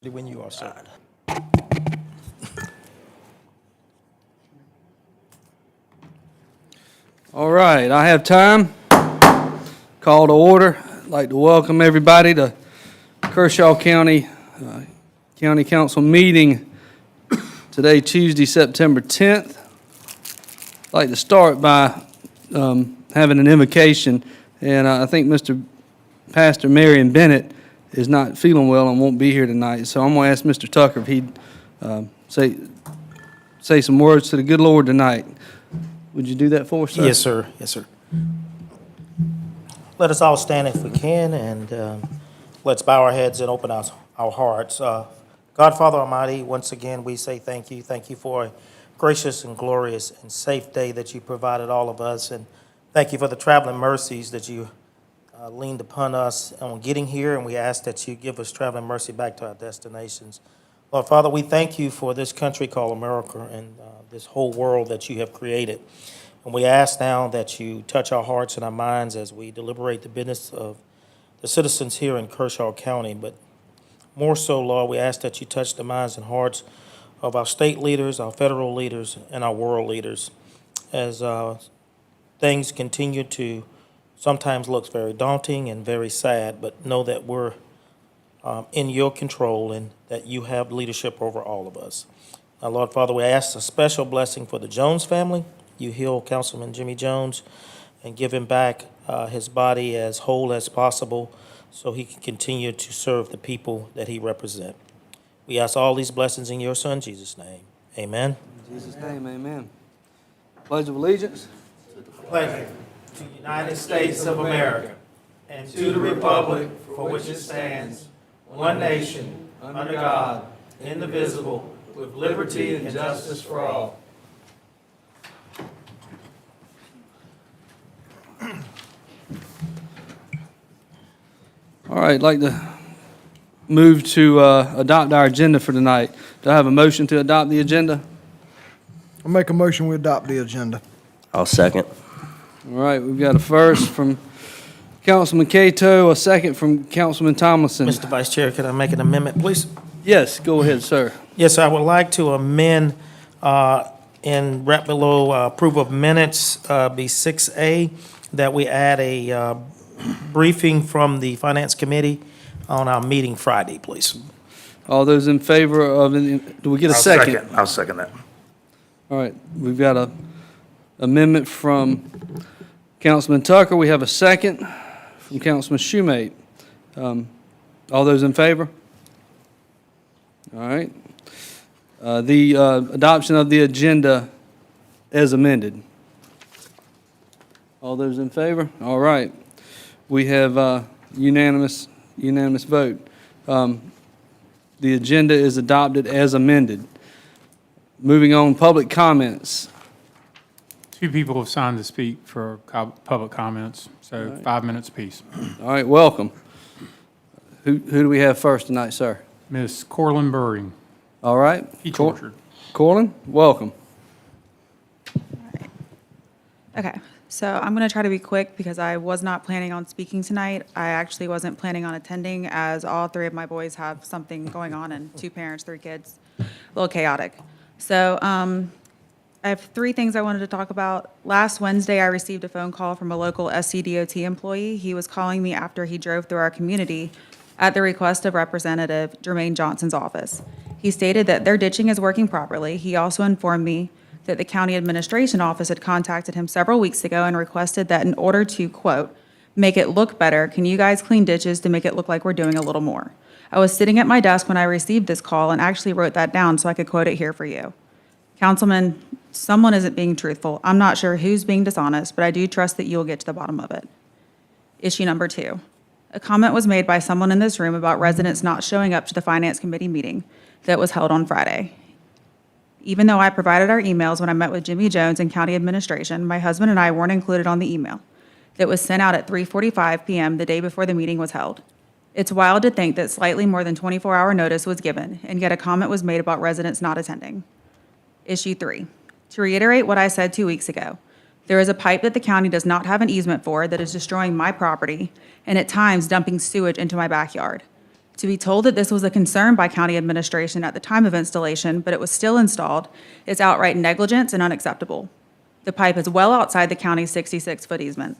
When you are, sir. All right, I have time. Call to order. I'd like to welcome everybody to Kershaw County County Council meeting today, Tuesday, September 10th. I'd like to start by having an invocation, and I think Mr. Pastor Marion Bennett is not feeling well and won't be here tonight, so I'm going to ask Mr. Tucker if he'd say some words to the good Lord tonight. Would you do that for us, sir? Yes, sir. Yes, sir. Let us all stand if we can, and let's bow our heads and open our hearts. God, Father Almighty, once again, we say thank you. Thank you for a gracious and glorious and safe day that you provided all of us, and thank you for the traveling mercies that you leaned upon us on getting here, and we ask that you give us traveling mercy back to our destinations. Lord Father, we thank you for this country called America and this whole world that you have created. And we ask now that you touch our hearts and our minds as we deliberate the business of the citizens here in Kershaw County. But more so, Lord, we ask that you touch the minds and hearts of our state leaders, our federal leaders, and our world leaders as things continue to sometimes looks very daunting and very sad, but know that we're in your control and that you have leadership over all of us. Now, Lord Father, we ask a special blessing for the Jones family. You heal Councilman Jimmy Jones and give him back his body as whole as possible so he can continue to serve the people that he represents. We ask all these blessings in your Son, Jesus' name. Amen. In Jesus' name, amen. Pledge of allegiance. Pledge to the United States of America and to the republic for which it stands, one nation, under God, indivisible, with liberty and justice for all. All right, I'd like to move to adopt our agenda for tonight. Do I have a motion to adopt the agenda? I'll make a motion, we adopt the agenda. I'll second. All right, we've got a first from Councilman Cato, a second from Councilman Tomlinson. Mr. Vice Chair, could I make an amendment, please? Yes, go ahead, sir. Yes, I would like to amend in right below approval of minutes, be 6A, that we add a briefing from the Finance Committee on our meeting Friday, please. All those in favor of, do we get a second? I'll second that. All right, we've got a amendment from Councilman Tucker. We have a second from Councilman Shoemate. All those in favor? All right. The adoption of the agenda as amended. All those in favor? All right. We have unanimous vote. The agenda is adopted as amended. Moving on, public comments. Two people have signed to speak for public comments, so 5 minutes apiece. All right, welcome. Who do we have first tonight, sir? Ms. Corlin Buring, All right. Peach Orchard. Corlin, welcome. Okay, so I'm going to try to be quick because I was not planning on speaking tonight. I actually wasn't planning on attending as all three of my boys have something going on and two parents, three kids, a little chaotic. So I have three things I wanted to talk about. Last Wednesday, I received a phone call from a local SCDOT employee. He was calling me after he drove through our community at the request of Representative Jermaine Johnson's office. He stated that their ditching is working properly. He also informed me that the county administration office had contacted him several weeks ago and requested that in order to, quote, make it look better, can you guys clean ditches to make it look like we're doing a little more? I was sitting at my desk when I received this call and actually wrote that down so I could quote it here for you. Councilman, someone isn't being truthful. I'm not sure who's being dishonest, but I do trust that you'll get to the bottom of it. Issue number 2. A comment was made by someone in this room about residents not showing up to the Finance Committee meeting that was held on Friday. Even though I provided our emails when I met with Jimmy Jones and county administration, my husband and I weren't included on the email that was sent out at 3:45 p.m. the day before the meeting was held. It's wild to think that slightly more than 24-hour notice was given, and yet a comment was made about residents not attending. Issue 3. To reiterate what I said 2 weeks ago, there is a pipe that the county does not have an easement for that is destroying my property and at times dumping sewage into my backyard. To be told that this was a concern by county administration at the time of installation, but it was still installed, is outright negligence and unacceptable. The pipe is well outside the county's 66-foot easement.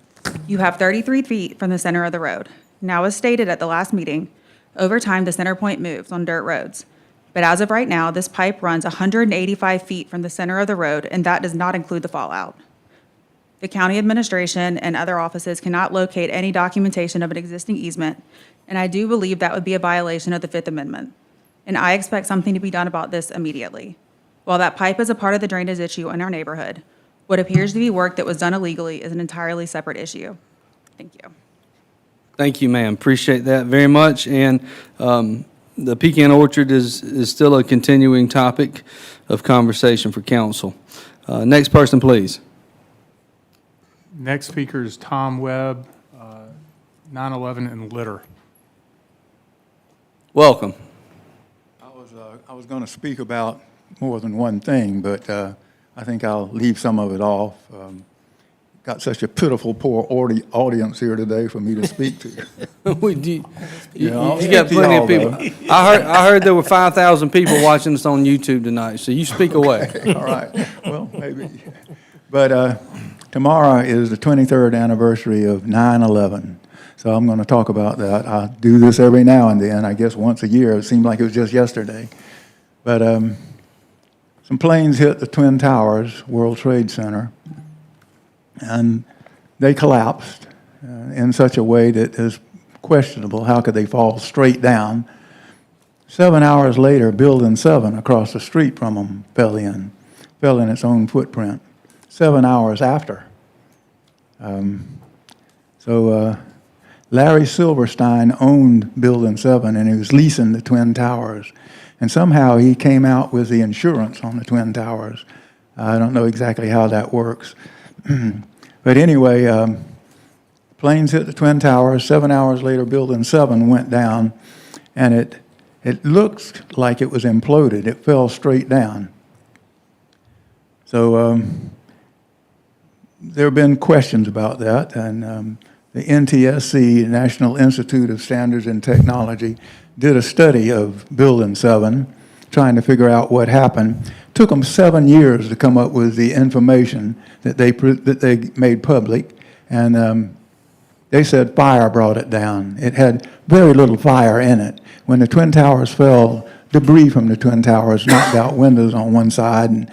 You have 33 feet from the center of the road. Now, as stated at the last meeting, over time, the center point moves on dirt roads. But as of right now, this pipe runs 185 feet from the center of the road, and that does not include the fallout. The county administration and other offices cannot locate any documentation of an existing easement, and I do believe that would be a violation of the Fifth Amendment. And I expect something to be done about this immediately. While that pipe is a part of the drainage issue in our neighborhood, what appears to be work that was done illegally is an entirely separate issue. Thank you. Thank you, ma'am. Appreciate that very much. And the pecan orchard is still a continuing topic of conversation for council. Next person, please. Next speaker is Tom Webb, 9/11 and litter. Welcome. I was going to speak about more than one thing, but I think I'll leave some of it off. Got such a pitiful, poor audience here today for me to speak to. You I'll got speak to plenty y'all, of people. I heard there were 5,000 people watching us on YouTube tonight, so you speak away. All right, well, maybe. But tomorrow is the 23rd anniversary of 9/11, so I'm going to talk about that. I do this every now and then, I guess once a year. It seemed like it was just yesterday. But some planes hit the Twin Towers, World Trade Center, and they collapsed in such a way that is questionable. How could they fall straight down? 7 hours later, Building 7 across the street from them fell in its own footprint. 7 hours after. Larry Silverstein owned Building 7, and he was leasing the Twin Towers. And somehow he came out with the insurance on the Twin Towers. I don't know exactly how that works. But anyway, planes hit the Twin Towers. 7 hours later, Building 7 went down, and it looked like it was imploded. It fell straight down. So there have been questions about that, and the NTSC, National Institute of Standards and Technology, did a study of Building 7, trying to figure out what happened. Took them 7 years to come up with the information that they made public, and they said fire brought it down. It had very little fire in it. When the Twin Towers fell, debris from the Twin Towers knocked out windows on one side and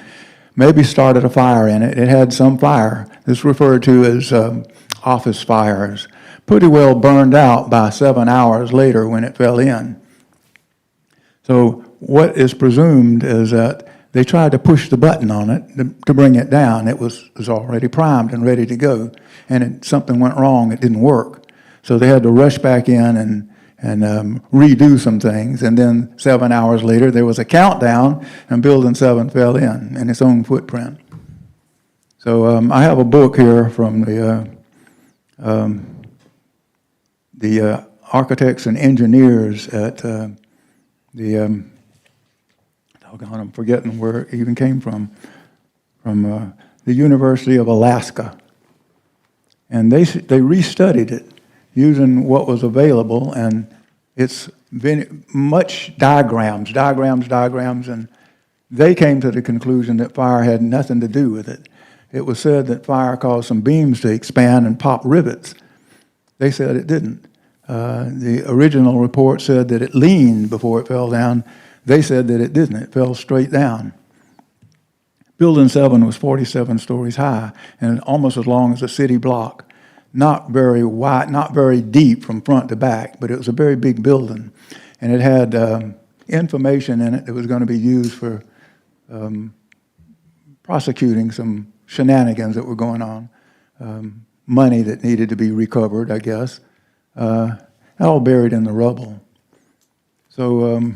maybe started a fire in it. It had some fire. This is referred to as office fires. Pretty well burned out by 7 hours later when it fell in. So what is presumed is that they tried to push the button on it to bring it down. It was already primed and ready to go, and something went wrong. It didn't work. So they had to rush back in and redo some things, and then 7 hours later there was a countdown, and Building 7 fell in its own footprint. So I have a book here from the architects and engineers at I'm forgetting where it even came from the University of Alaska. And they restudied it using what was available, and it's been much diagrams, and they came to the conclusion that fire had nothing to do with it. It was said that fire caused some beams to expand and pop rivets. They said it didn't. The original report said that it leaned before it fell down. They said that it didn't. It fell straight down. Building 7 was 47 stories high and almost as long as a city block. Not very wide, not very deep from front to back, but it was a very big building. And it had information in it that was going to be used for prosecuting some shenanigans that were going on. Money that needed to be recovered, I guess. All buried in the rubble. So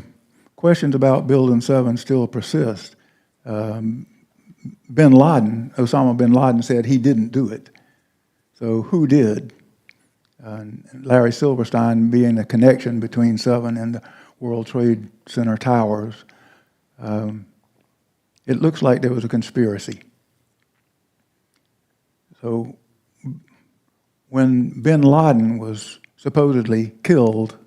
questions about Building 7 still persist. Osama bin Laden said he didn't do it. So who did? Larry Silverstein being the connection between 7 and the World Trade Center towers. It looks like there was a conspiracy. So when bin Laden was supposedly killed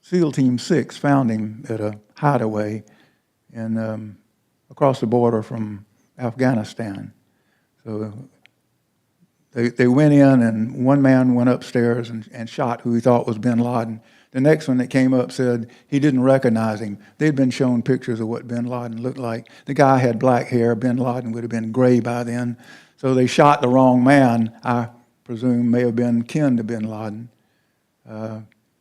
SEAL Team 6 found him at a hideaway in, across the border from Afghanistan. So they went in, and one man went upstairs and shot who he thought was bin Laden. The next one that came up said he didn't recognize him. They'd been shown pictures of what bin Laden looked like. The guy had black hair. Bin Laden would have been gray by then. So they shot the wrong man, I presume may have been kin to bin Laden.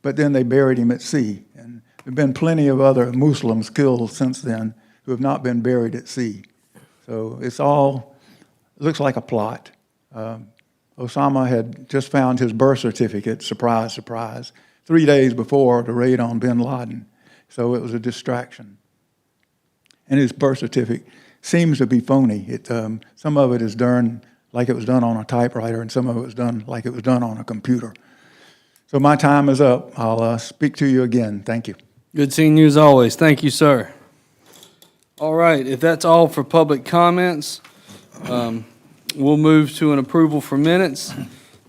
But then they buried him at sea. And there have been plenty of other Muslims killed since then who have not been buried at sea. So it looks like a plot. Osama had just found his birth certificate, surprise, surprise, 3 days before the raid on bin Laden. So it was a distraction. And his birth certificate seems to be phony. Some of it is done like it was done on a typewriter, and some of it was done like it was done on a computer. So my time is up. I'll speak to you again. Thank you. Good seeing you as always. Thank you, sir. All right, if that's all for public comments, we'll move to an approval for minutes.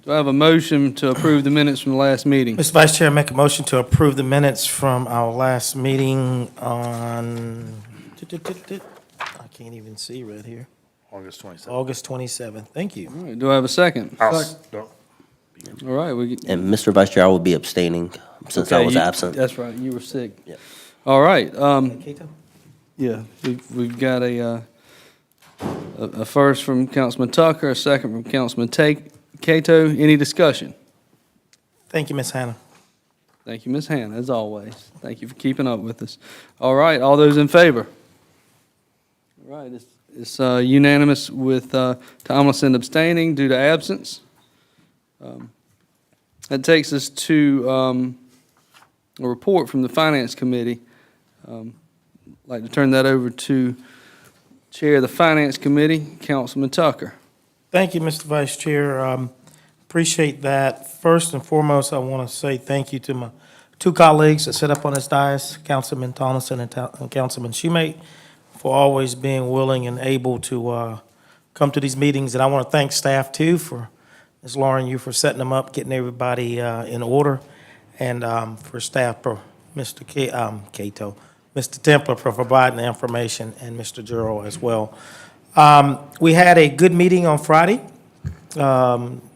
Do I have a motion to approve the minutes from the last meeting? Mr. Vice Chair, make a motion to approve the minutes from our last meeting on, I can't even see right here, August 27th. August 27th. Thank you. All right, do I have a second? No. All right. And Mr. Vice Chair, I will be abstaining since I Okay, was you- absent. That's right, you were sick. Yeah. All right, Cato? yeah, we've got a first from Councilman Tucker, a second from Councilman Cato. Any discussion? Thank you, Ms. Hannah. Thank you, Ms. Hannah, as always. Thank you for keeping up with us. All right, all those in favor? All right, it's unanimous with Tomlinson abstaining due to absence. That takes us to a report from the Finance Committee. I'd like to turn that over to Chair of the Finance Committee, Councilman Tucker. Thank you, Mr. Vice Chair. Appreciate that. First and foremost, I want to say thank you to my two colleagues that sit up on this dais, Councilman Tomlinson and Councilman Schumate, for always being willing and able to come to these meetings. And I want to thank staff, too, for, Ms. Lauren, you for setting them up, getting everybody in order, and for staff, for Mr. Cato, Mr. Templer for providing the information, and Mr. Juro as well. We had a good meeting on Friday.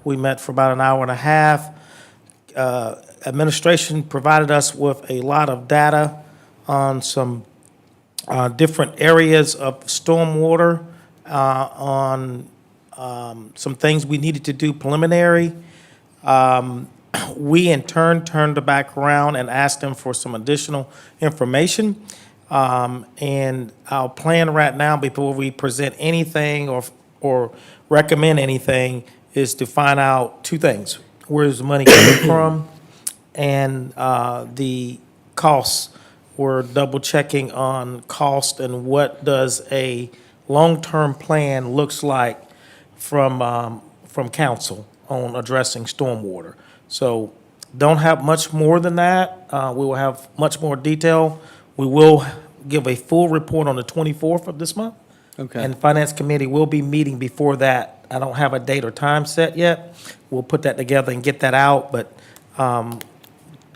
We met for about an hour and a half. Administration provided us with a lot of data on some different areas of stormwater, on some things we needed to do preliminary. We in turn turned back around and asked them for some additional information. And our plan right now, before we present anything or recommend anything, is to find out two things: where's the money coming from, and the costs. We're double checking on cost and what does a long-term plan looks like from council on addressing stormwater. So don't have much more than that. We will have much more detail. We will give a full report on the 24th of this month. Okay. And Finance Committee will be meeting before that. I don't have a date or time set yet. We'll put that together and get that out, but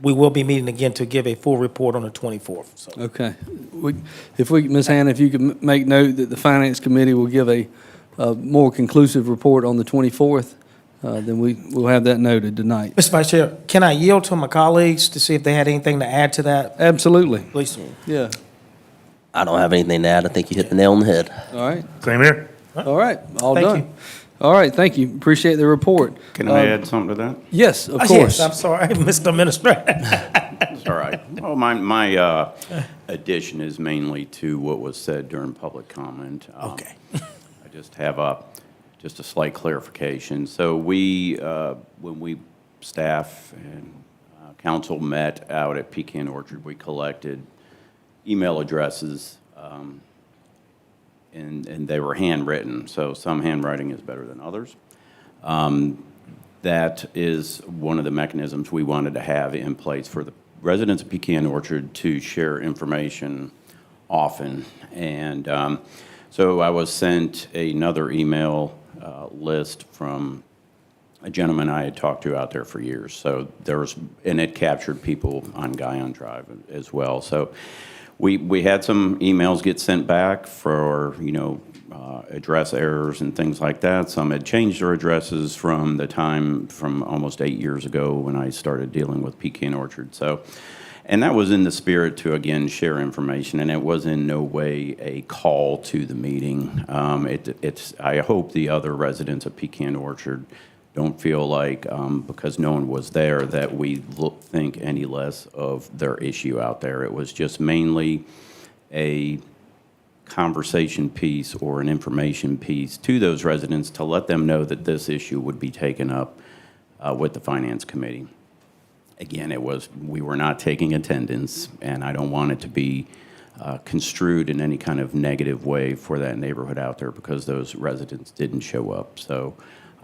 we will be meeting again to give a full report on the 24th. So Okay. Ms. Hannah, if you could make note that the Finance Committee will give a more conclusive report on the 24th, then we'll have that noted tonight. Mr. Vice Chair, can I yield to my colleagues to see if they had anything to add to that, Absolutely. please? Yeah. I don't have anything to add. I think you hit the nail on the head. All right. Same here. All right. All Thank done. you. All right. Thank you. Appreciate the report. Can I add something to that? Yes, of Yes, course. I'm sorry, Mr. Administrator. It's all right. Well, my addition is mainly to what was said during public comment. Okay. I just have just a slight clarification. So we, when we, staff and council met out at Pecan Orchard, we collected email addresses, and they were handwritten, so some handwriting is better than others. That is one of the mechanisms we wanted to have in place for the residents of Pecan Orchard to share information often. And so I was sent another email list from a gentleman I had talked to out there for years. So there was, and it captured people on Guyon Drive as well. So we had some emails get sent back for, address errors and things like that. Some had changed their addresses from the time from almost 8 years ago when I started dealing with Pecan Orchard. So, and that was in the spirit to, again, share information, and it was in no way a call to the meeting. I hope the other residents of Pecan Orchard don't feel like, because no one was there, that we think any less of their issue out there. It was just mainly a conversation piece or an information piece to those residents to let them know that this issue would be taken up with the Finance Committee. Again, we were not taking attendance, and I don't want it to be construed in any kind of negative way for that neighborhood out there because those residents didn't show up. So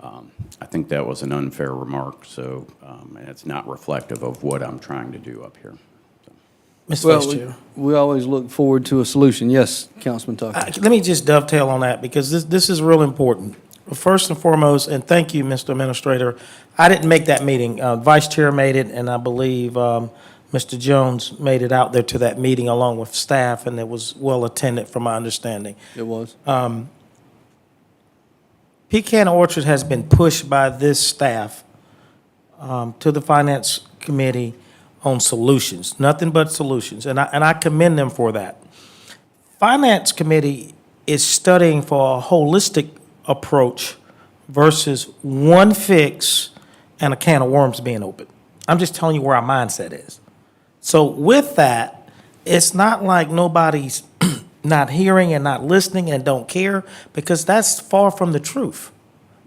I think that was an unfair remark, so and it's not reflective of what I'm trying to do up here. Mr. Well, Vice Chair. we always look forward to a solution. Yes, Councilman Tucker. Let me just dovetail on that because this is real important. First and foremost, and thank you, Mr. Administrator, I didn't make that meeting. Vice Chair made it, and I believe Mr. Jones made it out there to that meeting along with staff, and it was well attended from my understanding. It was. Pecan Orchard has been pushed by this staff to the Finance Committee on solutions, nothing but solutions, and I commend them for that. Finance Committee is studying for a holistic approach versus one fix and a can of worms being opened. I'm just telling you where our mindset is. So with that, it's not like nobody's not hearing and not listening and don't care, because that's far from the truth.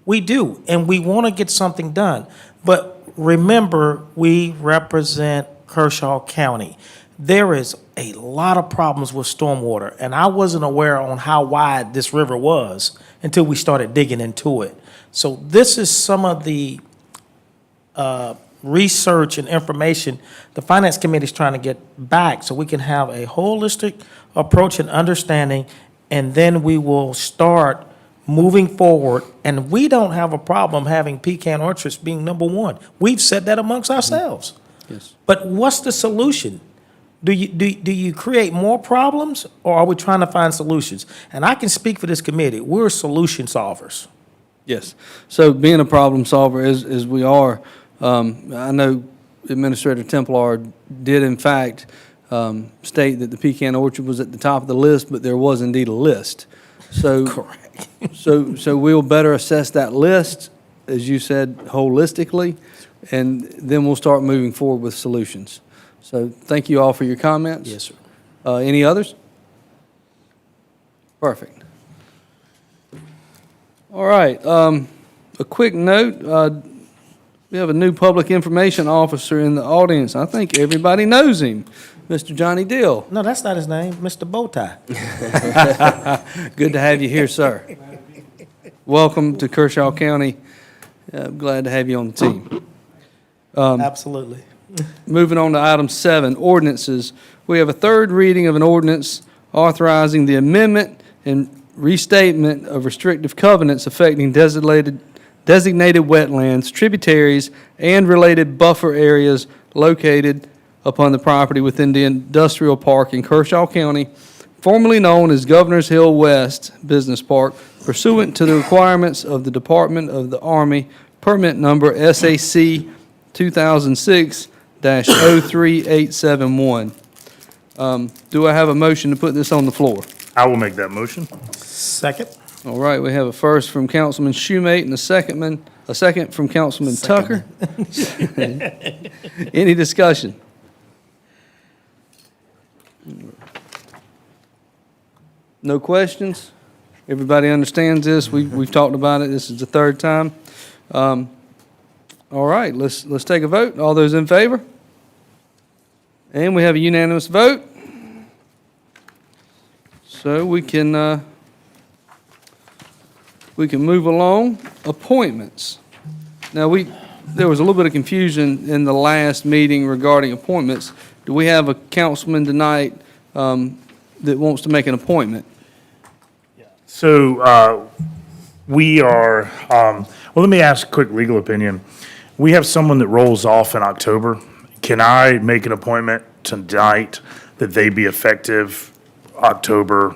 We do, and we want to get something done. But remember, we represent Kershaw County. There is a lot of problems with stormwater, and I wasn't aware on how wide this river was until we started digging into it. So this is some of the research and information the Finance Committee is trying to get back so we can have a holistic approach and understanding, and then we will start moving forward. And we don't have a problem having Pecan Orchards being number one. We've said that amongst ourselves. Yes. But what's the solution? Do you create more problems, or are we trying to find solutions? And I can speak for this committee. We're solution solvers. Yes. So being a problem solver as we are, I know Administrator Templar did in fact state that the Pecan Orchard was at the top of the list, but there was indeed a list. So, Correct. so we'll better assess that list, as you said, holistically, and then we'll start moving forward with solutions. So thank you all for your comments. Yes, sir. Any others? Perfect. All right. A quick note. We have a new public information officer in the audience. I think everybody knows him, Mr. Johnny Dill. No, that's not his name, Mr. Bowtie. Good to have you here, sir. Welcome to Kershaw County. Glad to have you on the team. Absolutely. Moving on to item 7, ordinances. We have a third reading of an ordinance authorizing the amendment and restatement of restrictive covenants affecting designated wetlands, tributaries, and related buffer areas located upon the property within the industrial park in Kershaw County, formerly known as Governor's Hill West Business Park, pursuant to the requirements of the Department of the Army, permit number SAC 2006-03871. Do I have a motion to put this on the floor? I will make that motion. Second. All right, we have a first from Councilman Schumate and a second from Councilman Tucker. Any discussion? No questions? Everybody understands this? We've talked about it. This is the third time. All right, let's take a vote. All those in favor? And we have a unanimous vote. So we can move along. Appointments. Now, there was a little bit of confusion in the last meeting regarding appointments. Do we have a councilman tonight that wants to make an appointment? So we are, Well, let me ask a quick legal opinion. We have someone that rolls off in October. Can I make an appointment tonight that they be effective October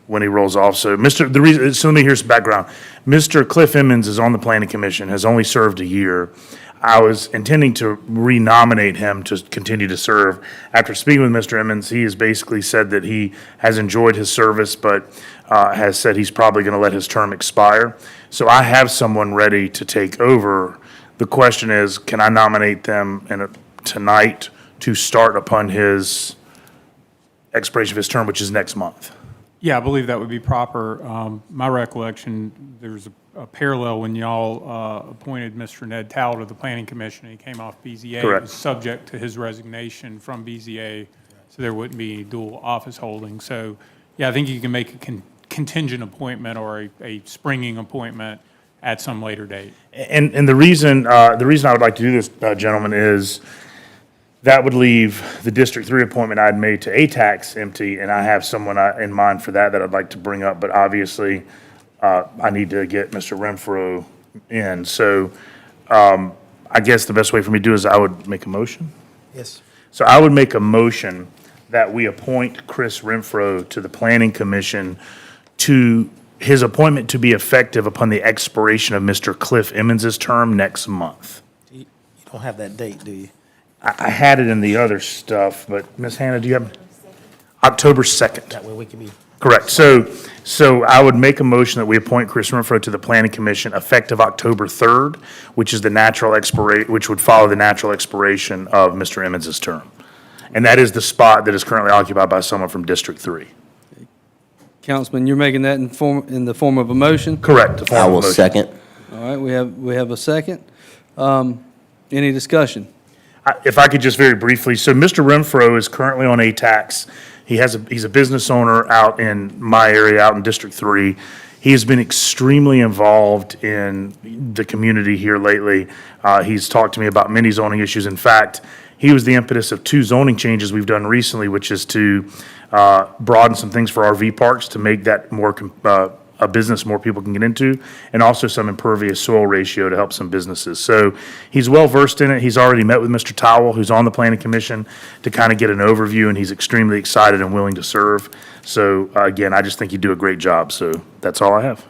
when he rolls off? So so let me hear some background. Mr. Cliff Emmons is on the planning commission, has only served a year. I was intending to renominate him to continue to serve. After speaking with Mr. Emmons, he has basically said that he has enjoyed his service, but has said he's probably going to let his term expire. So I have someone ready to take over. The question is, can I nominate them tonight to start upon his expiration of his term, which is next month? Yeah, I believe that would be proper. My recollection, there's a parallel when y'all appointed Mr. Ned Towle to the Planning Commission. He came off BZA. Correct. It was subject to his resignation from BZA, so there wouldn't be any dual office holding. So, yeah, I think you can make a contingent appointment or a springing appointment at some later date. And the reason I would like to do this, gentlemen, is that would leave the District 3 appointment I'd made to ATAX empty, and I have someone in mind for that I'd like to bring up, but obviously, I need to get Mr. Renfro in. So, I guess the best way for me to do is I would make a motion. Yes. So I would make a motion that we appoint Chris Renfro to the Planning Commission to his appointment to be effective upon the expiration of Mr. Cliff Emmons' term next month. You don't have that date, do you? I had it in the other stuff, but Ms. Hannah, do you have? October 2nd. That way we can be, Correct. So I would make a motion that we appoint Chris Renfro to the Planning Commission effective October 3rd, which is which would follow the natural expiration of Mr. Emmons' term. And that is the spot that is currently occupied by someone from District 3. Councilman, you're making that in the form of a motion? Correct. the form I of a will motion. second. All right, we have a second. Any discussion? If I could just very briefly, so Mr. Renfro is currently on ATAX. He's a business owner out in my area, out in District 3. He has been extremely involved in the community here lately. He's talked to me about many zoning issues. In fact, he was the impetus of 2 zoning changes we've done recently, which is to broaden some things for RV parks to make that more a business more people can get into, and also some impervious soil ratio to help some businesses. So he's well versed in it. He's already met with Mr. Towle, who's on the Planning Commission, to kind of get an overview, and he's extremely excited and willing to serve. So again, I just think you do a great job. So that's all I have.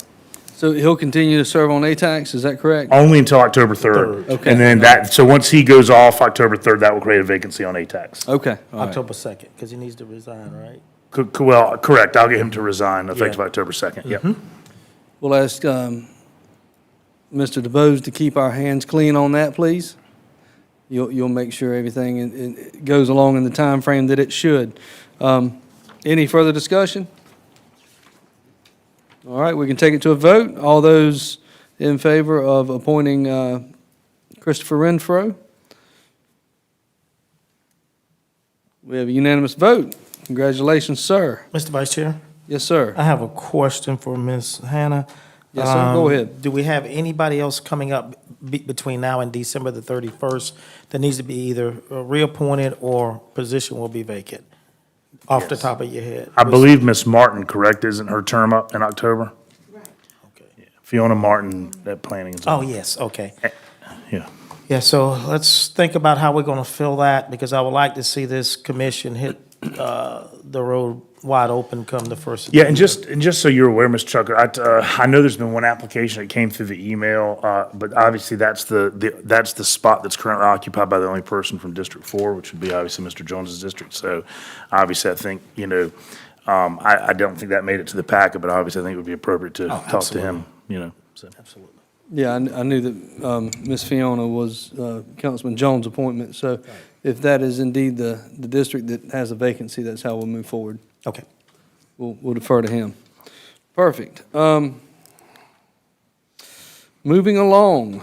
So he'll continue to serve on ATAX, is that correct? Only until October 3rd. Okay. And then so once he goes off October 3rd, that will create a vacancy on ATAX. Okay, all right. October 2nd, because he needs to resign, right? Well, correct. I'll get him to resign effective Yeah. October 2nd. Yep. We'll ask Mr. DeBose to keep our hands clean on that, please. You'll make sure everything it goes along in the time frame that it should. Any further discussion? All right, we can take it to a vote. All those in favor of appointing Christopher Renfro? We have a unanimous vote. Congratulations, sir. Mr. Vice Chair, Yes, sir. I have a question for Ms. Hannah. Yes, sir. Go ahead. Do we have anybody else coming up between now and December the 31st that needs to be either reappointed or position will be vacant? Off the Yes. top of your head? I believe Ms. Martin, correct, isn't her term up in October? Okay. Fiona Martin, that planning is. Oh, yes, okay. Yeah. Yeah, so let's think about how we're going to fill that, because I would like to see this commission hit the road wide open come the first of the Yeah, year. and just so you're aware, Mr. Chucker, I know there's been one application that came through the email, but obviously that's the spot that's currently occupied by the only person from District 4, which would be obviously Mr. Jones's district. So obviously, I think, I don't think that made it to the packet, but obviously I think it would be appropriate to talk to him, so. Absolutely. Yeah, I knew that Ms. Fiona was Councilman Jones' appointment, so if that is indeed the district that has a vacancy, that's how we'll move forward. Okay. We'll defer to him. Perfect. Moving along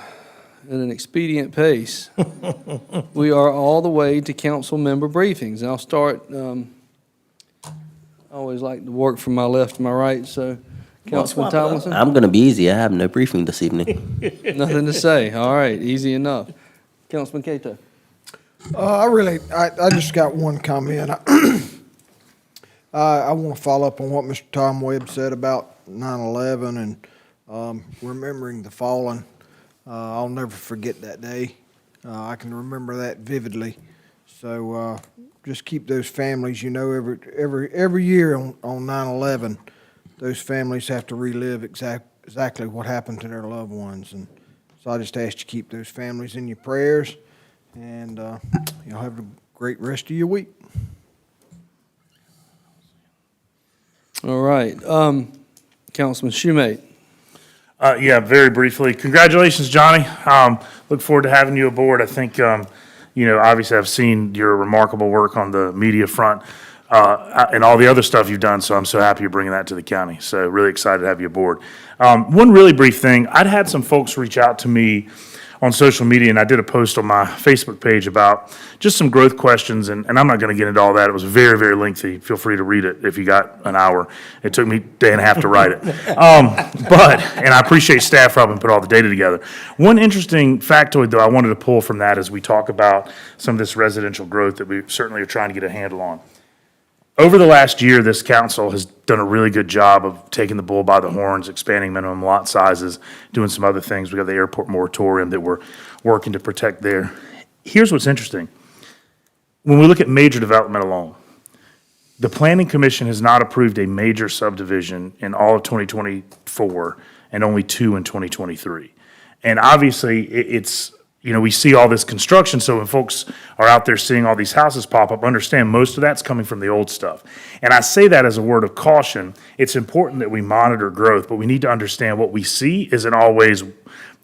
at an expedient pace, we are all the way to council member briefings. And I'll start, I always like to work from my left to my right, so Councilman swap it up. Tomlinson? I'm going to be easy. I have no briefing this evening. Nothing to say. All right, easy enough. Councilman Cato? I just got one comment. I want to follow up on what Mr. Tom Webb said about 9/11 and remembering the fallen. I'll never forget that day. I can remember that vividly. So just keep those families, every year on 9/11, those families have to relive exactly what happened to their loved ones. And so I just ask you to keep those families in your prayers, and you'll have a great rest of your week. All right. Councilman Schumate. Yeah, very briefly. Congratulations, Johnny. Look forward to having you aboard. I think, obviously I've seen your remarkable work on the media front and all the other stuff you've done, so I'm so happy you're bringing that to the county. So really excited to have you aboard. One really brief thing, I'd had some folks reach out to me on social media, and I did a post on my Facebook page about just some growth questions, and I'm not going to get into all that. It was very, very lengthy. Feel free to read it if you got an hour. It took me a day and a half to write it. And I appreciate staff for helping put all the data together. One interesting factoid, though, I wanted to pull from that as we talk about some of this residential growth that we certainly are trying to get a handle on. Over the last year, this council has done a really good job of taking the bull by the horns, expanding minimum lot sizes, doing some other things. We got the airport moratorium that we're working to protect there. Here's what's interesting. When we look at major development alone, the Planning Commission has not approved a major subdivision in all of 2024 and only 2 in 2023. And obviously, we see all this construction, so when folks are out there seeing all these houses pop up, understand most of that's coming from the old stuff. And I say that as a word of caution. It's important that we monitor growth, but we need to understand what we see isn't always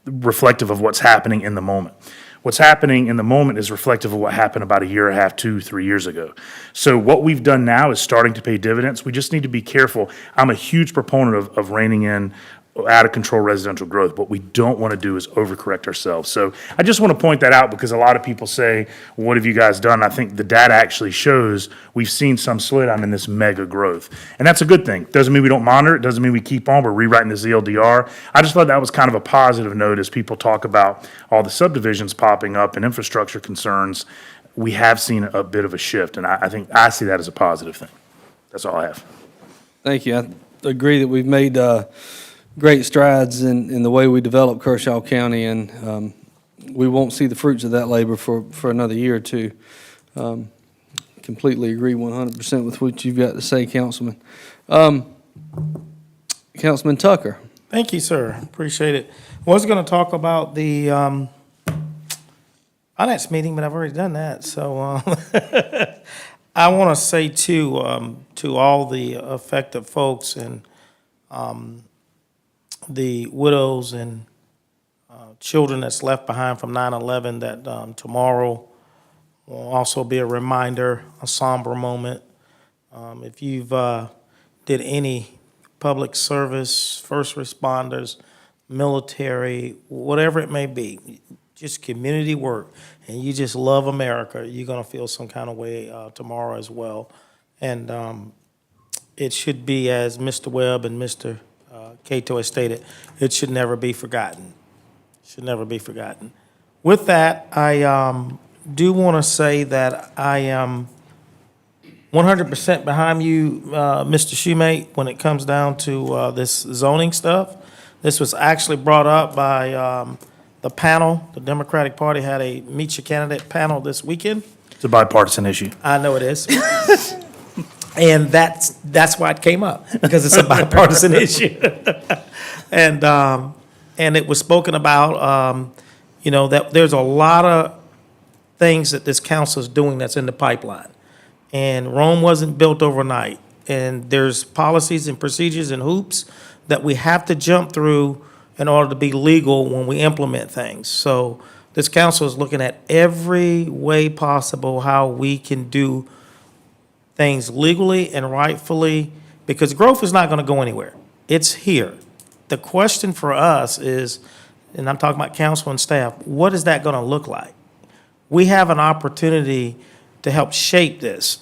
reflective of what's happening in the moment. What's happening in the moment is reflective of what happened about a year and a half, 2, 3 years ago. So what we've done now is starting to pay dividends. We just need to be careful. I'm a huge proponent of reining in out-of-control residential growth. What we don't want to do is overcorrect ourselves. So I just want to point that out because a lot of people say, what have you guys done? I think the data actually shows we've seen some slowdown in this mega growth. And that's a good thing. Doesn't mean we don't monitor it. Doesn't mean we keep on. We're rewriting the ZLDR. I just thought that was kind of a positive note as people talk about all the subdivisions popping up and infrastructure concerns. We have seen a bit of a shift, and I think I see that as a positive thing. That's all I have. Thank you. I agree that we've made great strides in the way we develop Kershaw County, and we won't see the fruits of that labor for another year or two. Completely agree 100% with what you've got to say, Councilman. Councilman Tucker. Thank you, sir. Appreciate it. I was going to talk about the finance meeting, but I've already done that. So I want to say to all the affected folks and the widows and children that's left behind from 9/11 that tomorrow will also be a reminder, a somber moment. If you've did any public service, first responders, military, whatever it may be, just community work, and you just love America, you're going to feel some kind of way tomorrow as well. And it should be, as Mr. Webb and Mr. Cato has stated, it should never be forgotten. Should never be forgotten. With that, I do want to say that I am 100% behind you, Mr. Shoemate, when it comes down to this zoning stuff. This was actually brought up by the panel. The Democratic Party had a Meet Your Candidate panel this weekend. It's a bipartisan issue. I know it is. And that's why it came up, because it's a bipartisan issue. And it was spoken about, that there's a lot of things that this council is doing that's in the pipeline. And Rome wasn't built overnight. And there's policies and procedures and hoops that we have to jump through in order to be legal when we implement things. So this council is looking at every way possible how we can do things legally and rightfully, because growth is not going to go anywhere. It's here. The question for us is, and I'm talking about council and staff, what is that going to look like? We have an opportunity to help shape this,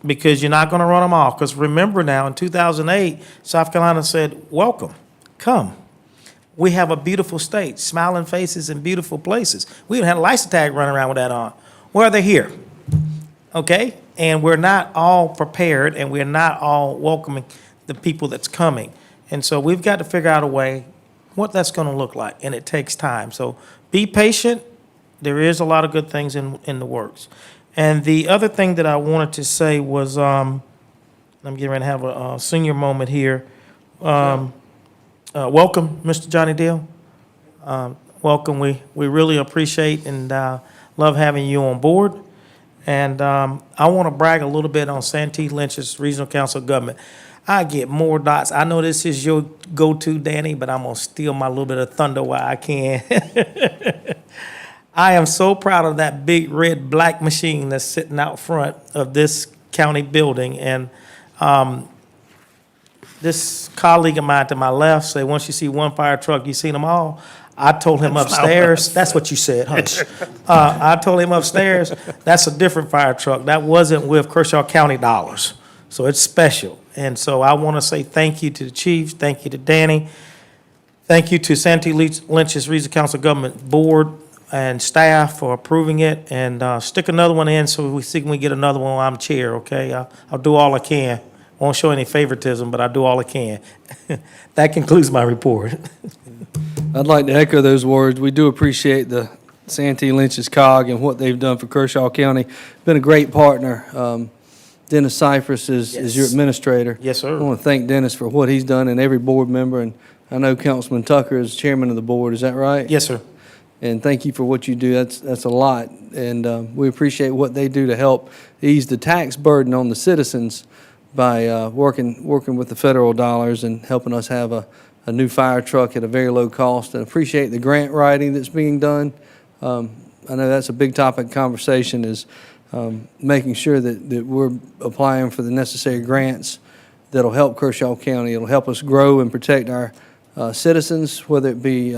because you're not going to run them off. Because remember now, in 2008, South Carolina said, welcome, come. We have a beautiful state, smiling faces and beautiful places. We even had a license tag running around with that on. Well, they're here, okay? And we're not all prepared, and we're not all welcoming the people that's coming. And so we've got to figure out a way what that's going to look like, and it takes time. So be patient. There is a lot of good things in the works. And the other thing that I wanted to say was, I'm getting ready to have a senior moment here. Welcome, Mr. Johnny Deal. Welcome. We really appreciate and love having you on board. And I want to brag a little bit on Santee Lynch's Regional Council of Government. I get more dots. I know this is your go-to, Danny, but I'm going to steal my little bit of thunder while I can. I am so proud of that big red black machine that's sitting out front of this county building. And this colleague of mine to my left said, once you see one fire truck, you seen them all. I told him upstairs, that's what you said, hush. I told him upstairs, that's a different fire truck. That wasn't with Kershaw County dollars. So it's special. And so I want to say thank you to the chief, thank you to Danny, thank you to Santee Lynch's Regional Council of Government Board and staff for approving it, and stick another one in so we see can we get another one while I'm chair, okay? I'll do all I can. Won't show any favoritism, but I'll do all I can. That concludes my report. I'd like to echo those words. We do appreciate the Santee Lynch's COG and what they've done for Kershaw County. Been a great partner. Dennis Cyphers is your Yes. administrator. Yes, sir. I want to thank Dennis for what he's done and every board member, and I know Councilman Tucker is chairman of the board. Is that right? Yes, sir. And thank you for what you do. That's a lot, and we appreciate what they do to help ease the tax burden on the citizens by working with the federal dollars and helping us have a new fire truck at a very low cost. And appreciate the grant writing that's being done. I know that's a big topic of conversation, is making sure that we're applying for the necessary grants that'll help Kershaw County. It'll help us grow and protect our citizens, whether it be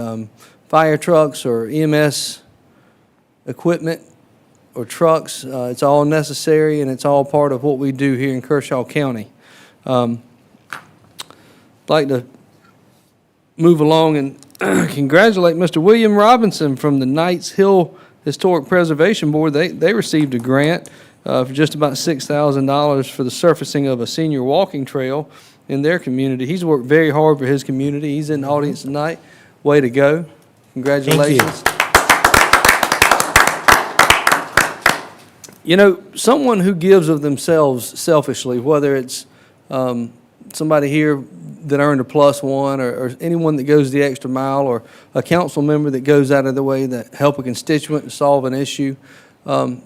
fire trucks or EMS equipment or trucks. It's all necessary, and it's all part of what we do here in Kershaw County. I'd like to move along and congratulate Mr. William Robinson from the Knights Hill Historic Preservation Board. They received a grant for just about $6,000 for the surfacing of a senior walking trail in their community. He's worked very hard for his community. He's in the audience tonight. Way to go. Congratulations. You know, someone who gives of themselves selfishly, whether it's somebody here that earned a +1 or anyone that goes the extra mile, or a council member that goes out of their way to help a constituent to solve an issue.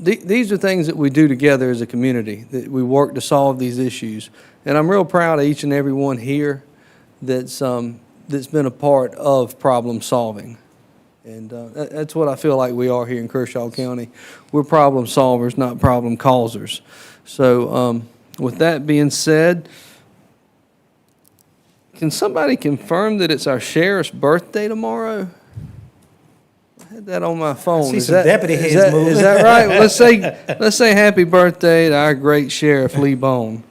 These are things that we do together as a community, that we work to solve these issues. And I'm real proud of each and every one here that's been a part of problem solving. And that's what I feel like we are here in Kershaw County. We're problem solvers, not problem causers. So with that being said, can somebody confirm that it's our sheriff's birthday tomorrow? I had that on my phone. see some deputy heads moving. Is that right? Well, let's say happy birthday to our great Sheriff Lee Bone.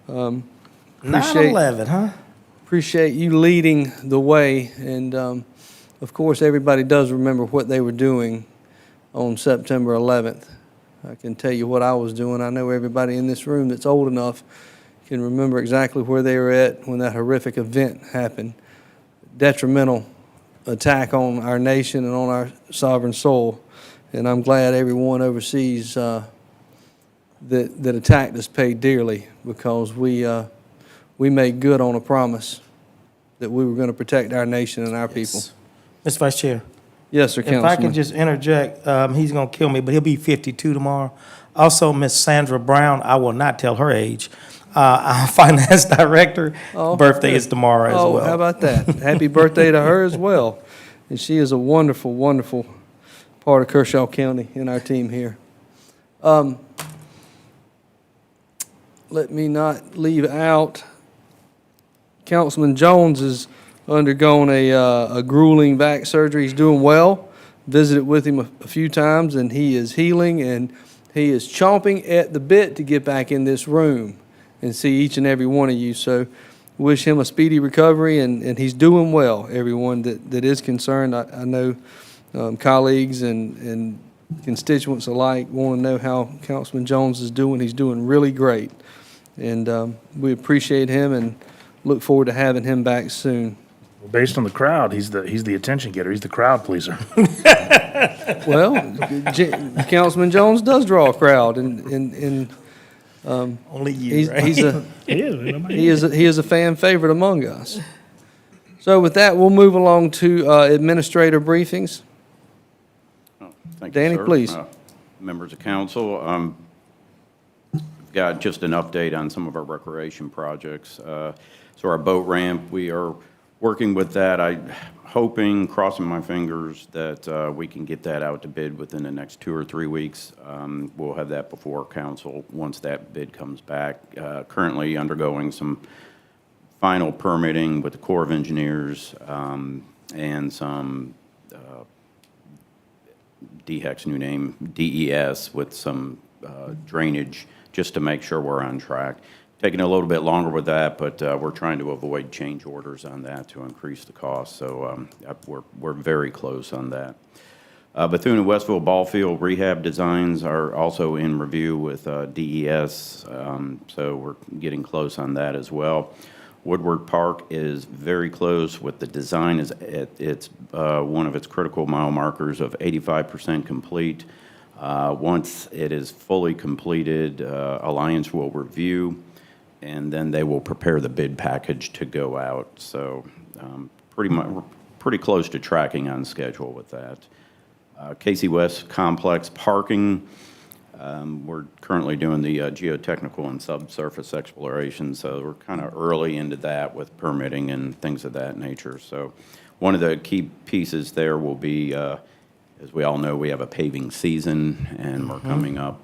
9/11, huh? Appreciate you leading the way, and of course, everybody does remember what they were doing on September 11th. I can tell you what I was doing. I know everybody in this room that's old enough can remember exactly where they were at when that horrific event happened. Detrimental attack on our nation and on our sovereign soil. And I'm glad everyone overseas that attacked us paid dearly, because we made good on a promise that we were going to protect our nation and our people. Mr. Vice Chair, Yes, sir, if I Councilman. can just interject, he's going to kill me, but he'll be 52 tomorrow. Also, Miss Sandra Brown, I will not tell her age. Our finance director, Oh, birthday good. is tomorrow as well. Oh, how about that? Happy birthday to her as well. And she is a wonderful, wonderful part of Kershaw County and our team here. Let me not leave out, Councilman Jones has undergone a grueling back surgery. He's doing well. Visited with him a few times, and he is healing, and he is chomping at the bit to get back in this room and see each and every one of you. So wish him a speedy recovery, and he's doing well. Everyone that is concerned, I know colleagues and constituents alike want to know how Councilman Jones is doing. He's doing really great, and we appreciate him and look forward to having him back soon. Based on the crowd, he's the attention getter. He's the crowd pleaser. Well, Councilman Jones does draw a crowd, and Only you, right? he's a He is. Nobody- he is a fan favorite among us. So with that, we'll move along to administrator briefings. Thank you, Danny, sir. please. Members of council, we've got just an update on some of our recreation projects. So our boat ramp, we are working with that. I'm hoping, crossing my fingers, that we can get that out to bid within the next 2 or 3 weeks. We'll have that before council once that bid comes back. Currently undergoing some final permitting with the Corps of Engineers and some DHEC's new name, DES, with some drainage, just to make sure we're on track. Taking a little bit longer with that, but we're trying to avoid change orders on that to increase the cost, so we're very close on that. Bethune and Westville ball field rehab designs are also in review with DES, so we're getting close on that as well. Woodward Park is very close with the design. It's one of its critical mile markers of 85% complete. Once it is fully completed, Alliance will review, and then they will prepare the bid package to go out. So pretty close to tracking on schedule with that. Casey West Complex parking. We're currently doing the geotechnical and subsurface exploration, so we're kind of early into that with permitting and things of that nature. So one of the key pieces there will be, as we all know, we have a paving season, and we're coming up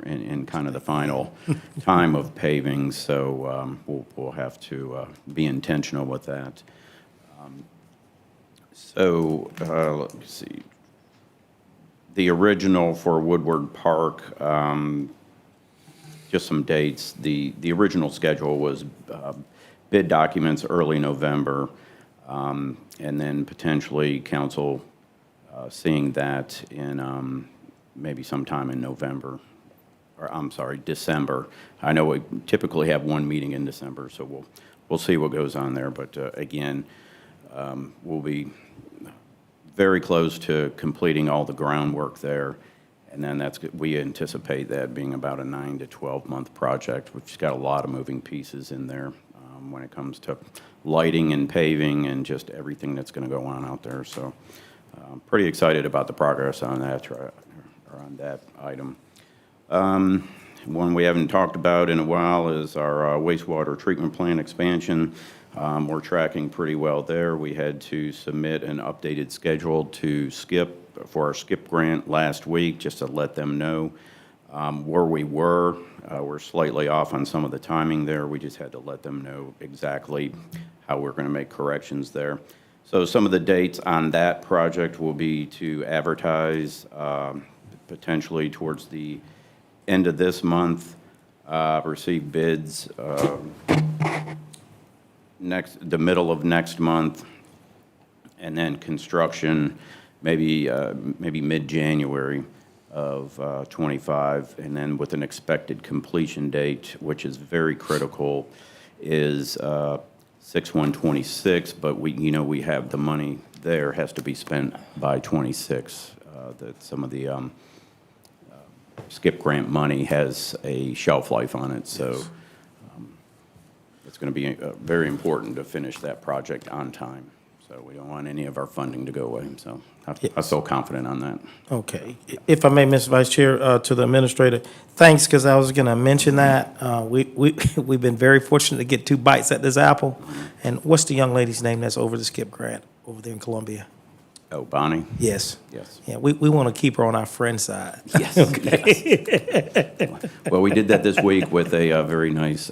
in kind of the final time of paving, so we'll have to be intentional with that. Let me see. The original for Woodward Park, just some dates. The original schedule was bid documents early November, and then potentially council seeing that in maybe sometime in November, or I'm sorry, December. I know we typically have one meeting in December, so we'll see what goes on there. But again, we'll be very close to completing all the groundwork there, and then we anticipate that being about a 9 to 12 month project, which has got a lot of moving pieces in there when it comes to lighting and paving and just everything that's going to go on out there. So pretty excited about the progress on that, or on that item. One we haven't talked about in a while is our wastewater treatment plant expansion. We're tracking pretty well there. We had to submit an updated schedule to SCIP for our SCIP grant last week, just to let them know where we were. We're slightly off on some of the timing there. We just had to let them know exactly how we're going to make corrections there. So some of the dates on that project will be to advertise potentially towards the end of this month, receive bids the middle of next month, and then construction maybe mid-January of 25, and then with an expected completion date, which is very critical, is 6/1/26. But we have the money there has to be spent by 26. That some of the SCIP grant money has a shelf life on it, so. It's going to be very important to finish that project on time. So we don't want any of our funding to go away. So I feel confident on that. Okay. If I may, Mr. Vice Chair, to the administrator, thanks, because I was going to mention that. We've been very fortunate to get 2 bites at this apple. And what's the young lady's name that's over the SCIP grant over there in Columbia? Oh, Bonnie? Yes. Yes. Yeah, we want to keep her on our friend side. Yes. Yes. Well, we did that this week with a very nice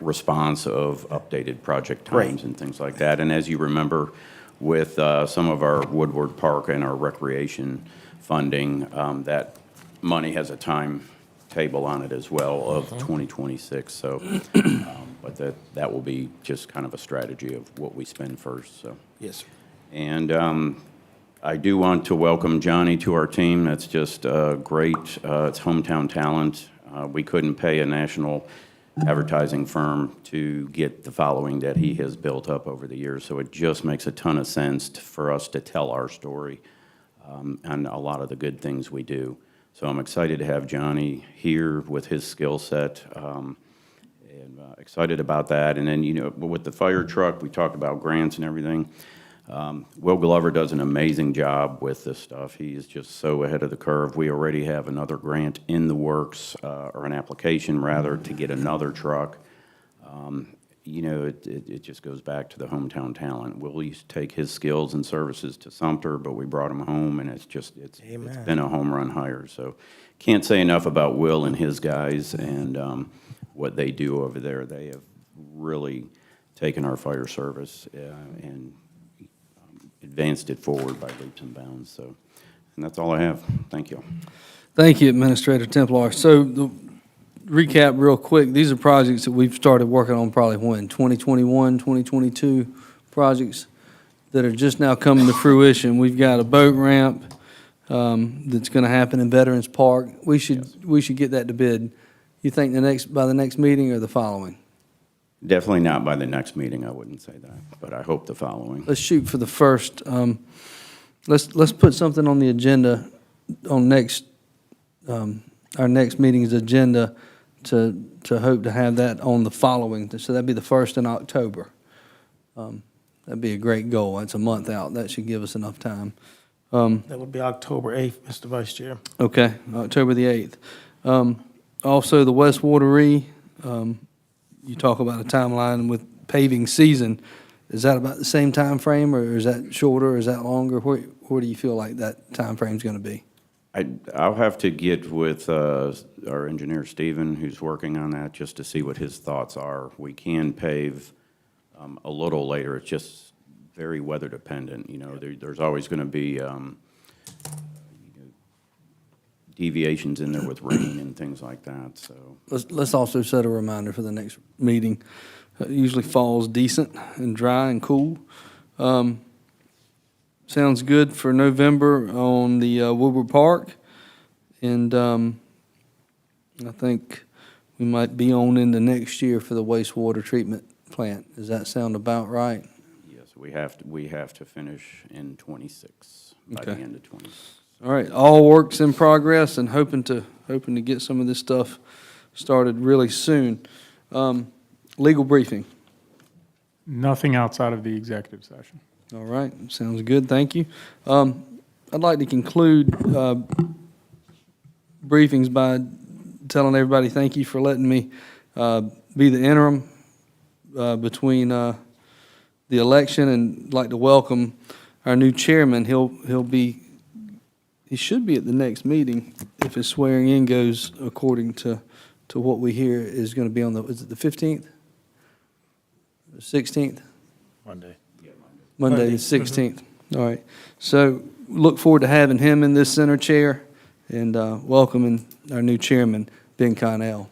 response of updated project times and things like that. And as you remember, with some of our Woodward Park and our recreation funding, that money has a timetable on it as well of 2026. So, but that will be just kind of a strategy of what we spend first. So Yes, sir. And I do want to welcome Johnny to our team. That's just great. It's hometown talent. We couldn't pay a national advertising firm to get the following that he has built up over the years. So it just makes a ton of sense for us to tell our story and a lot of the good things we do. So I'm excited to have Johnny here with his skill set. And excited about that. And then, you know, with the fire truck, we talked about grants and everything. Will Glover does an amazing job with this stuff. He is just so ahead of the curve. We already have another grant in the works, or an application rather, to get another truck. You know, it just goes back to the hometown talent. Will used to take his skills and services to Sumter, but we brought him home, and it's been a home run hire. So can't say enough about Will and his guys and what they do over there. They have really taken our fire service and advanced it forward by leaps and bounds. So, and that's all I have. Thank you. Thank you, Administrator Templar. So, the recap real quick, these are projects that we've started working on probably when, 2021, 2022 projects that are just now coming to fruition. We've got a boat ramp that's going to happen in Veterans Park. We should get that to bid. You think by the next meeting or the following? Definitely not by the next meeting, I wouldn't say that, but I hope the following. Let's shoot for the first. Let's put something on the agenda on our next meeting's agenda to hope to have that on the following. So that'd be the first in October. That'd be a great goal. That's a month out. That should give us enough time. That would be October 8th, Mr. Vice Chair. Okay, October the 8th. Also, the West Wateree, you talk about a timeline with paving season. Is that about the same time frame, or is that shorter, or is that longer? Where do you feel like that time frame's going to be? I'll have to get with our engineer, Stephen, who's working on that, just to see what his thoughts are. We can pave a little later. It's just very weather dependent. You know, there's always going to be deviations in there with rain and things like that. So Let's also set a reminder for the next meeting. It usually falls decent and dry and cool. Sounds good for November on the Woodward Park. And I think we might be on into next year for the wastewater treatment plant. Does that sound about right? yes, we have to finish in 26 by the Okay. end of 26. All right, all works in progress and hoping to get some of this stuff started really soon. Legal briefing. Nothing outside of the executive session. All right, sounds good, thank you. I'd like to conclude briefings by telling everybody thank you for letting me be the interim between the election, and like to welcome our new chairman. He should be at the next meeting if his swearing in goes according to what we hear is going to be on is it the 15th? The 16th? Monday. Monday, the 16th. All right. So look forward to having him in this center chair and welcoming our new chairman, Ben Connell.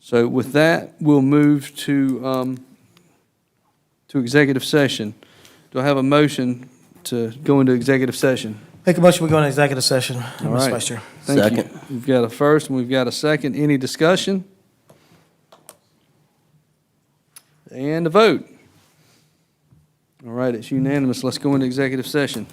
So with that, we'll move to executive session. Do I have a motion to go into executive session? Make a motion, we go into executive session, All Mr. right. Vice Chair. Thank you. Second. We've got a first and we've got a second. Any discussion? And a vote. All right, it's unanimous. Let's go into executive session.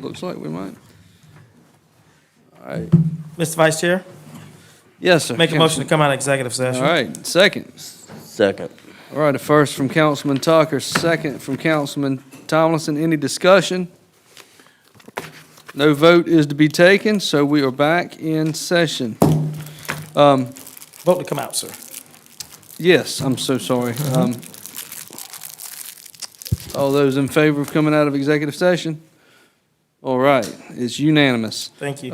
Looks like we might. All right. Mr. Vice Chair, Yes, sir. make a motion to come out of executive session. All right, second. Second. All right, a first from Councilman Tucker, second from Councilman Tomlinson. Any discussion? No vote is to be taken, so we are back in session. Vote to come out, sir. Yes, I'm so sorry. All those in favor of coming out of executive session? All right, it's unanimous. Thank you.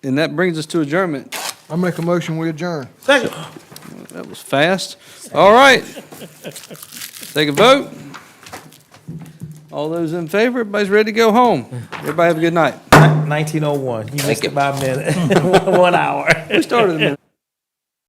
And that brings us to adjournment. I make a motion, we adjourn. Second. That was fast. All right. Take a vote. All those in favor, everybody's ready to go home. Everybody have a good night. 1901. You missed it by a minute. 1 hour. We started a minute.